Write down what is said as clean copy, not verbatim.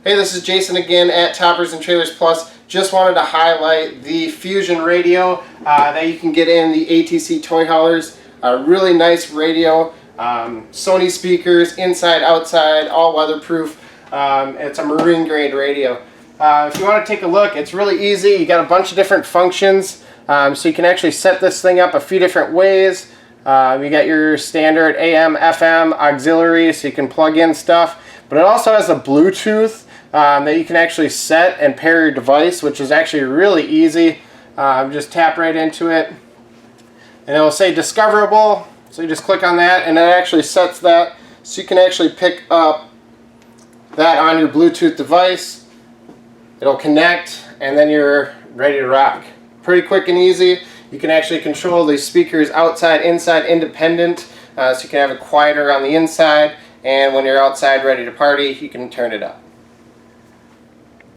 Hey, this is Jason again at Toppers and Trailers Plus. Just wanted to highlight the Fusion radio that you can get in the ATC Toy Haulers. A really nice radio, Sony speakers, inside, outside, all weatherproof. It's a marine grade radio. If you want to take a look, it's really easy. You got a bunch of different functions, so you can actually set this thing up a few different ways. You got your standard AM, FM, auxiliary, so you can plug in stuff. But it also has a Bluetooth that you can actually set and pair your device, which is actually really easy. Just tap right into it, and it will say discoverable. So you just click on that, and it actually sets that, so you can actually pick up that on your Bluetooth device. It'll connect, and then you're ready to rock. Pretty quick and easy. You can actually control the speakers outside, inside, independent, so you can have it quieter on the inside, and when you're outside ready to party, you can turn it up.